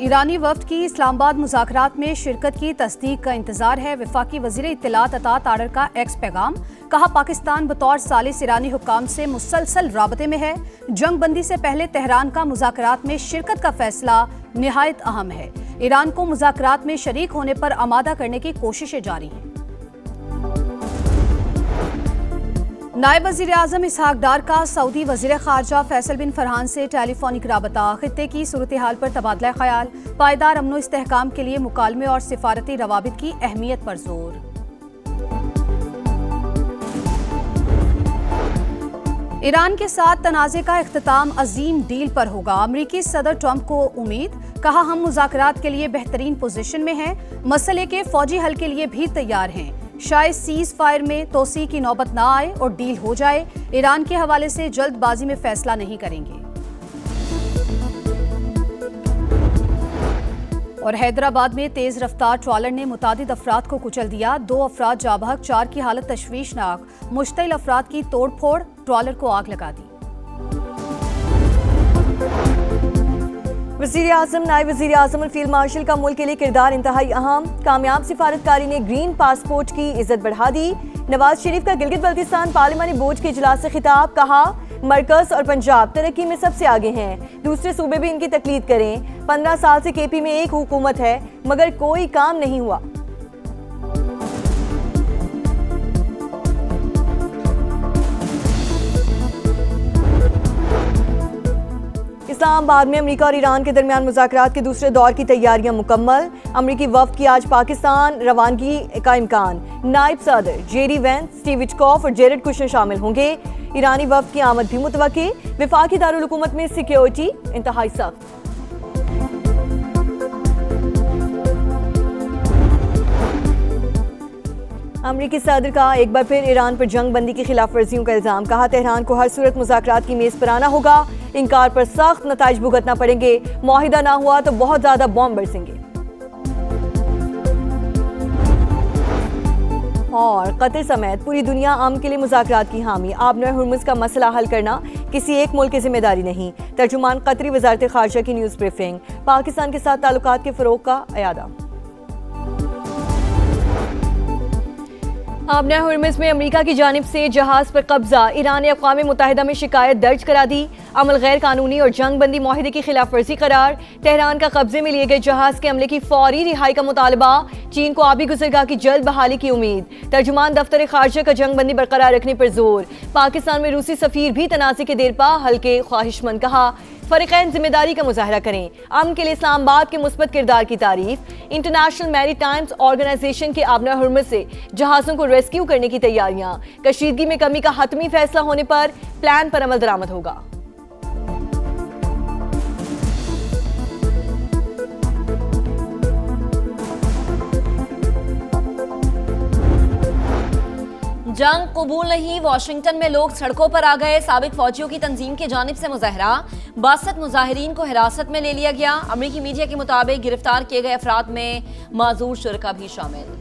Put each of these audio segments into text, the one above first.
ईरानी वफ्द की इस्लामाबाद मुज़ाकरात में शिरकत की तस्दीक का इंतजार है। वफाकी वज़ीर इत्तलात अता तारर का एक्स पैगाम, कहा पाकिस्तान बतौर सालिस ईरानी हुक्काम से मुसलसल राबते में है। जंग बंदी से पहले तेहरान का मुज़ाकरात में शिरकत का फैसला निहायत अहम है। ईरान को मुज़ाकरात में शरीक होने पर आमादा करने की कोशिशें जारी हैं। नायब वज़ीर आज़म इसहाक डार का सऊदी वज़ीर ख़ारजा फैसल बिन फरहान से टेलीफोनिक राबता, खित्ते की सूरत हाल पर तबादला ख्याल, पायदार अमनो इस्तेहकाम के लिए मुकालमे और सिफारती रवाबित की अहमियत पर जोर। ईरान के साथ तनाज़े का इख्तिताम अजीम डील पर होगा। अमरीकी सदर ट्रंप को उम्मीद, कहा हम मुज़ाकरात के लिए बेहतरीन पोजीशन में हैं, मसले के फौजी हल के लिए भी तैयार हैं। शायद सीज फायर में तोसी की नौबत ना आए और डील हो जाए। ईरान के हवाले से जल्दबाजी में फैसला नहीं करेंगे। और हैदराबाद में तेज रफ्तार ट्रॉलर ने मुतादिद अफराद को कुचल दिया। 2 अफराद जाबहक, 4 की हालत तशवीशनाक। मुश्तिल अफराद की तोड़ फोड़, ट्रॉलर को आग लगा दी। वज़ीर आज़म, नायब वज़ीर आज़म और फील्ड मार्शल का मुल्क के लिए किरदार इंतहाई अहम। कामयाब सिफारतकारी ने ग्रीन पासपोर्ट की इज्जत बढ़ा दी। नवाज शरीफ का गिलगित बल्तिस्तान पार्लिमानी बोर्ड के इजलास से खिताब, कहा मरकज और पंजाब तरक्की में सबसे आगे हैं, दूसरे सूबे भी इनकी तकलीद करें। 15 साल से केपी में एक हुकूमत है मगर कोई काम नहीं हुआ। इस्लामाबाद में अमेरिका और ईरान के दरमियान मुज़ाकरात के दूसरे दौर की तैयारियां मुकम्मल। अमेरिकी वफ्द की आज पाकिस्तान रवानगी का इम्कान। नायब सदर जेडी वेंस, स्टीव विटकॉफ और जेरेड कुशनर शामिल होंगे। ईरानी वफ्द की आमद भी मुतवक्की। वफाकी दारुल हुकूमत में सिक्योरिटी इंतहाई सख्त। अमरीकी सदर का एक बार फिर ईरान पर जंग बंदी की खिलाफ वर्जियों का इल्जाम, कहा तेहरान को हर सूरत मुज़ाकरात की मेज पर आना होगा। इनकार पर सख्त नताइज भुगतना पड़ेंगे। मुआहिदा ना हुआ तो बहुत ज्यादा बॉम्ब बरसेंगे। और कतर समेत पूरी दुनिया अमन के लिए मुज़ाकरात की हामी। आबनर हुर्मुज़ का मसला हल करना किसी एक मुल्क की जिम्मेदारी नहीं। तर्जुमान कतरी वज़ारत ख़ारजा की न्यूज़ ब्रीफिंग। पाकिस्तान के साथ ताल्लुकात के फ़रोग़ का अयादा। आबनर हुर्मुज़ में अमेरिका की जानिब से जहाज़ पर कब्जा। ईरान ने अक़वाम मुत्तहिदा में शिकायत दर्ज करा दी। अमल गैर कानूनी और जंग बंदी मुआहिदे की खिलाफ वर्जी करार। तेहरान का कब्जे में लिए गए जहाज़ के अमले की फौरी रिहाई का मुतालबा। चीन को आबी गुज़रगाह की जल्द बहाली की उम्मीद। तर्जुमान दफ्तर ख़ारजा का जंग बंदी बरकरार रखने पर जोर। पाकिस्तान में रूसी सफ़ीर भी तनाज़े के देरपा हल के ख्वाहिशमंद, कहा फ़रीक़ैन जिम्मेदारी का मुजाहरा करें। अमन के लिए इस्लामाबाद के मुस्बत किरदार की तारीफ। इंटरनेशनल मैरीटाइम ऑर्गेनाइजेशन के आबनर हुर्मुज़ से जहाज़ों को रेस्क्यू करने की तैयारियां। कशीदगी में कमी का हतमी फैसला होने पर प्लान पर अमल दरामद होगा। जंग कबूल नहीं, वाशिंगटन में लोग सड़कों पर आ गए। साबिक फौजियों की तंजीम की जानिब से मुजाहरा। 62 मुजाहिरीन को हिरासत में ले लिया गया। अमरीकी मीडिया के मुताबिक गिरफ्तार किए गए अफराद में माजूर शुरका भी शामिल।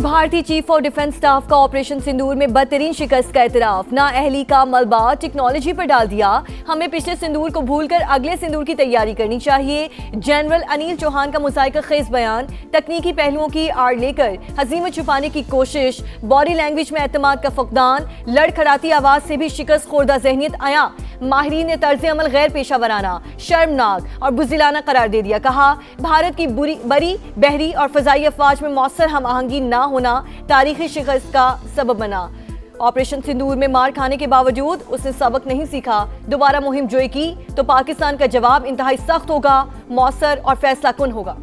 भारतीय चीफ ऑफ डिफेंस स्टाफ का ऑपरेशन सिंदूर में बदतरीन शिकस्त का एतराफ। नाअहली का मलबा टेक्नोलॉजी पर डाल दिया। हमें पिछले सिंदूर को भूलकर अगले सिंदूर की तैयारी करनी चाहिए। जनरल अनिल चौहान का मुज़ायका खेज बयान। तकनीकी पहलुओं की आड़ लेकर हज़ीमत छुपाने की कोशिश। बॉडी लैंग्वेज में एतमाद का फकदान। लड़खड़ाती आवाज से भी शिकस्त खोरदा जहनीत आया। माहिरीन ने तर्ज अमल गैर पेशा वराना, शर्मनाक और बुज़दिलाना करार दे दिया। कहा भारत की बरी बहरी और फ़ज़ाई अफवाज में मौसर हम आहंगी ना होना तारीखी शिकस्त का सबब बना। ऑपरेशन सिंदूर में मार खाने के बावजूद उसने सबक नहीं सीखा। दोबारा मुहिम जोई की तो पाकिस्तान का जवाब इंतहाई सख्त होगा, मौसर और फैसला कुन होगा।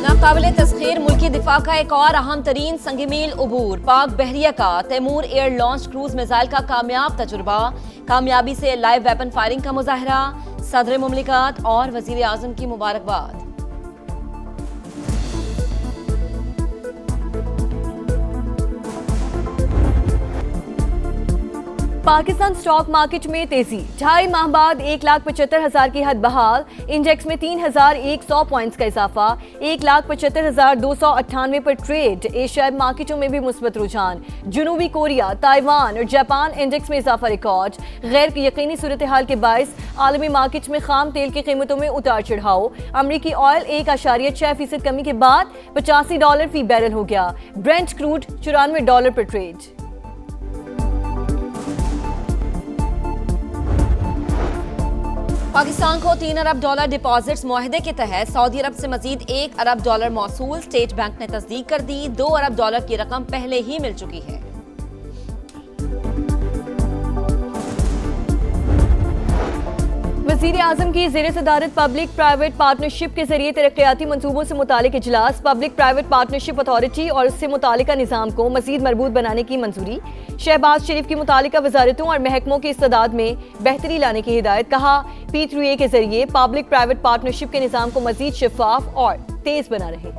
नाकाबिले तस्खीर मुल्की दिफा का एक और अहम तरीन संग-मील उबूर। पाक बहरिया का Taimur air launch cruise missile का कामयाब तजुर्बा। कामयाबी से लाइव वेपन फायरिंग का मुजाहरा। सदर मुमलिकत और वजीर आजम की मुबारकबाद। पाकिस्तान स्टॉक मार्केट में तेजी, 2.5 माह बाद 1,75,000 की हद बहाल। इंडेक्स में 3,100 पॉइंट्स का इजाफा, 1,75,298 पर ट्रेड। एशियाई मार्केटों में भी मुस्बत रुझान, जुनूबी कोरिया, ताइवान और जापान इंडेक्स में इजाफा रिकॉर्ड। गैर यकीनी सूरत हाल के बायस आलमी मार्केट में खाम तेल की कीमतों में उतार चढ़ाव। अमरीकी ऑयल 1.6% कमी के बाद $85 फी बैरल हो गया। ब्रेंट क्रूड $94 पर ट्रेड। पाकिस्तान को $3 अरब डिपॉजिट्स मुआहदे के तहत सऊदी अरब से मजीद $1 अरब मौसूल। स्टेट बैंक ने तस्दीक कर दी। $2 अरब की रकम पहले ही मिल चुकी है। वज़ीर आज़म की ज़ेर सदारत पब्लिक प्राइवेट पार्टनरशिप के जरिए तरक्याती मंसूबों से मुतालिक इजलास। पब्लिक प्राइवेट पार्टनरशिप अथॉरिटी और उससे मुतालिका निज़ाम को मज़ीद मजबूत बनाने की मंजूरी। शहबाज शरीफ की मुतालिका वजारतों और महकमों की इस्तेदाद में बेहतरी लाने की हिदायत। कहा, P3A के जरिए पब्लिक प्राइवेट पार्टनरशिप के निज़ाम को मज़ीद शफाफ और तेज बना रहे।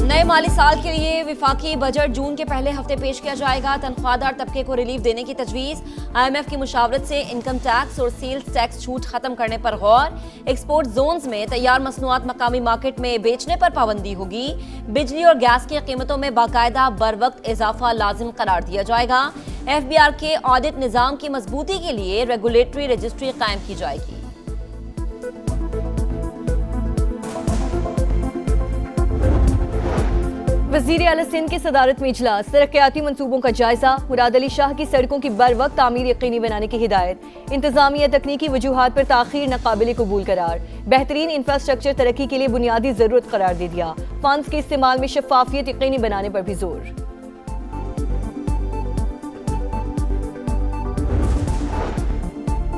नए माली साल के लिए विफाकी बजट जून के पहले हफ्ते पेश किया जाएगा। तनख्वाहदार तबके को रिलीफ देने की तजवीज़। IMF की मुशावरत से इनकम टैक्स और सेल्स टैक्स छूट खत्म करने पर गौर। एक्सपोर्ट जोन्स में तैयार मसनूआत मकामी मार्केट में बेचने पर पाबंदी होगी। बिजली और गैस की कीमतों में बाकायदा बर वक्त इजाफा लाजिम करार दिया जाएगा। FBR के ऑडिट निज़ाम की मजबूती के लिए रेगुलेटरी रजिस्ट्री कायम की जाएगी। वज़ीर आला सिंध की सदारत में इजलास। तरक्याती मंसूबों का जायजा। मुराद अली शाह की सड़कों की बर वक्त तामीर यकीनी बनाने की हिदायत। इंतजामिया तकनीकी वजूहात पर ताखीर नाकाबिल कबूल करार। बेहतरीन इंफ्रास्ट्रक्चर तरक्की के लिए बुनियादी जरूरत करार दे दिया। फंड्स के इस्तेमाल में शफाफियत यकीनी बनाने पर भी जोर।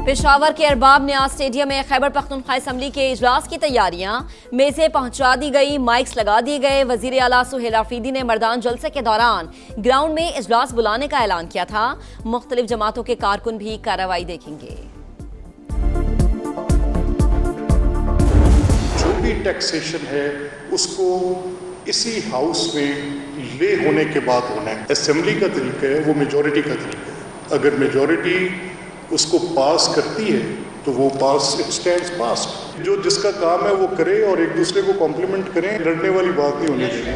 पेशावर के अरबाब न्याज स्टेडियम में खैबर पख्तूनख्वा असम्बली के इजलास की तैयारियां। मेज़ें पहुंचा दी गई, माइक्स लगा दिए गए। वज़ीर आला सुहेल आफरीदी ने मर्दान जलसे के दौरान ग्राउंड में इजलास बुलाने का ऐलान किया था। मुख्तलिफ जमातों के कारकुन भी कार्रवाई देखेंगे। जो भी टैक्सेशन है उसको इसी हाउस में ले होने के बाद होना है। असेंबली का तरीका है, वो मेजॉरिटी का तरीका है। अगर मेजॉरिटी उसको पास करती है तो वो पास, इट स्टैंड्स पास। जो जिसका काम है वो करे और एक दूसरे को कॉम्प्लीमेंट करें। लड़ने वाली बात नहीं होनी चाहिए।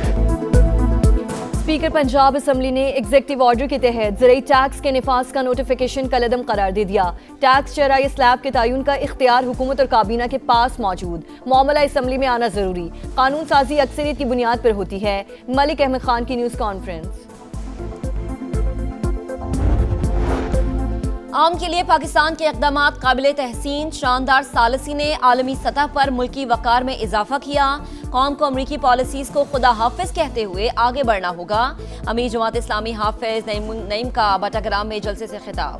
स्पीकर पंजाब असम्बली ने एग्जीक्यूटिव ऑर्डर के तहत ज़राई टैक्स के निफाज का नोटिफिकेशन कलअदम करार दे दिया। टैक्स चराई स्लैब के तयन का इख्तियार हुकूमत और काबीना के पास मौजूद। मामला असम्बली में आना जरूरी। कानून साजी अक्सरियत की बुनियाद पर होती है। मलिक अहमद खान की न्यूज़ कॉन्फ्रेंस। आम के लिए पाकिस्तान के इक़दामात काबिल तहसीन। शानदार सालसी ने आलमी सतह पर मुल्की वक़ार में इजाफा किया। कौम को अमरीकी पॉलिसीज़ को खुदा हाफिज कहते हुए आगे बढ़ना होगा। अमीर जमात इस्लामी हाफिज नईम का बटाग्राम में जलसे से खिताब।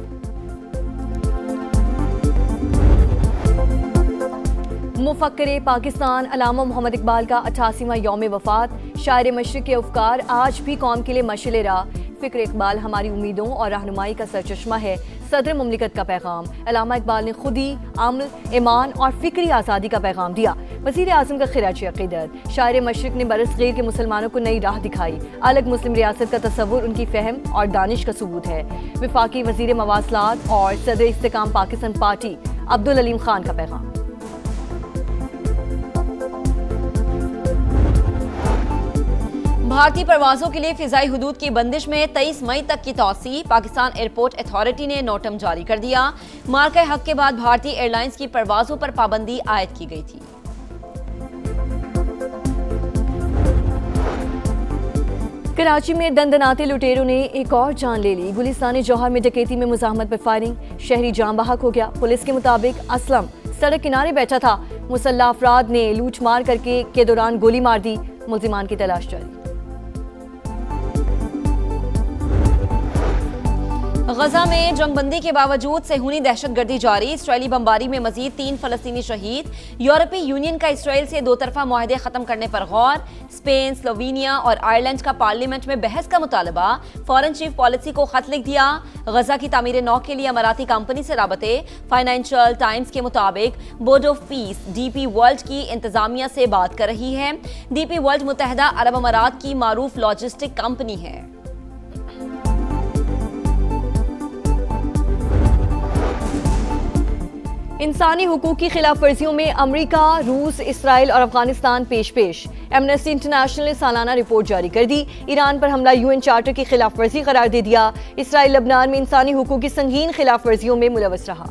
मुफक्किर पाकिस्तान अल्लामा मोहम्मद इकबाल का 88वां यौम वफ़ात। शायर मशरिक़ के अफ़कार आज भी कौम के लिए मशअल राह। फ़िक्र इकबाल हमारी उम्मीदों और रहनुमाई का सरचश्मा है। सदर मुमलिकत का पैगाम। अल्लामा इकबाल ने खुदी, अमल, ईमान और फ़िक्री आज़ादी का पैगाम दिया। वज़ीर आज़म का खिराज अक़ीदत। शायर मशरिक़ ने बरसग़ीर के मुसलमानों को नई राह दिखाई। अलग मुस्लिम रियासत का तसव्वुर उनकी फ़हम और दानिश का सबूत है। वफ़ाक़ी वज़ीर मवासलात और सदर इस्तेकाम पाकिस्तान पार्टी अब्दुल अलीम खान का पैगाम। भारतीय परवाजों के लिए फिजाई हुदूद की बंदिश में 23 मई तक की तौसी। पाकिस्तान एयरपोर्ट अथॉरिटी ने नोटम जारी कर दिया। मार्का हक के बाद भारतीय एयरलाइंस की परवाजों पर पाबंदी आयद की गई थी। कराची में दंदनाते लुटेरों ने एक और जान ले ली। गुलिस्तान जौहर में डकैती में मुज़ाहमत पर फायरिंग। शहरी जान बहक हो गया। पुलिस के मुताबिक असलम सड़क किनारे बैठा था। मुसल्ला अफराद ने लूट मार करके के दौरान गोली मार दी। मुल्जिमान की तलाश जारी। गजा में जंगबंदी के बावजूद सेहूनी दहशतगर्दी जारी, इसराइली बमबारी में मजीद 3 फलस्तीनी शहीद। यूरोपीय यूनियन का इसराइल से 2 तरफा मुआहदे खत्म करने पर गौर। स्पेन, स्लोवेनिया और आयरलैंड का पार्लियामेंट में बहस का मुतालबा। फॉरेन चीफ पॉलिसी को खत लिख दिया। गजा की तामीर नौ के लिए अमाराती कंपनी से राबते। फाइनेंशियल टाइम्स के मुताबिक board of peace DP world की इंतजामिया से बात कर रही है। डीपी वर्ल्ड मुत्तहदा अरब अमारात की मारूफ लॉजिस्टिक कंपनी है। इंसानी हुकूक की खिलाफ वर्जियों में अमरीका, रूस, इसराइल और अफगानिस्तान पेश। एमनेस्टी इंटरनेशनल ने सालाना रिपोर्ट जारी कर दी। ईरान पर हमला यूएन चार्टर की खिलाफ वर्जी करार दे दिया। इसराइल लबनान में इंसानी हुकूक की संगीन खिलाफ वर्जियों में मुलव्वस रहा।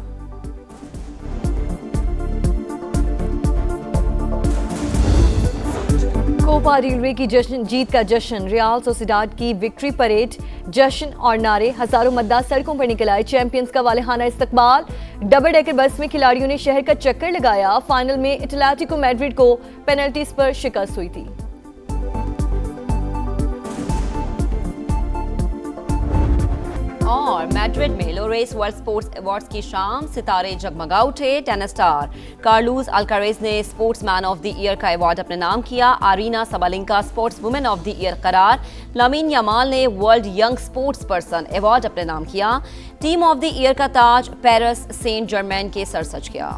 कोपा रेलवे की जीत का जश्न, रियल सोसिडाड की विक्ट्री परेड, जश्न और नारे, हजारों मतदार सड़कों पर निकल आए। चैंपियंस का वालेहाना इस्तकबाल। डबल डेकर बस में खिलाड़ियों ने शहर का चक्कर लगाया। फाइनल में एटलेटिको मैड्रिड को पेनल्टीज पर शिकस्त हुई थी। और मैड्रिड में लोरेस वर्ल्ड स्पोर्ट्स अवार्ड्स की शाम, सितारे जगमगा उठे। टेनिस स्टार कार्लोस अल्कारेज ने sports man of the year का अवार्ड अपने नाम किया। Aryna Sabalenka sports women of the year करार। लामीन यामाल ने world young sports person award अपने नाम किया। टीम ऑफ द ईयर का ताज पेरिस सेंट जर्मेन के सर सज गया।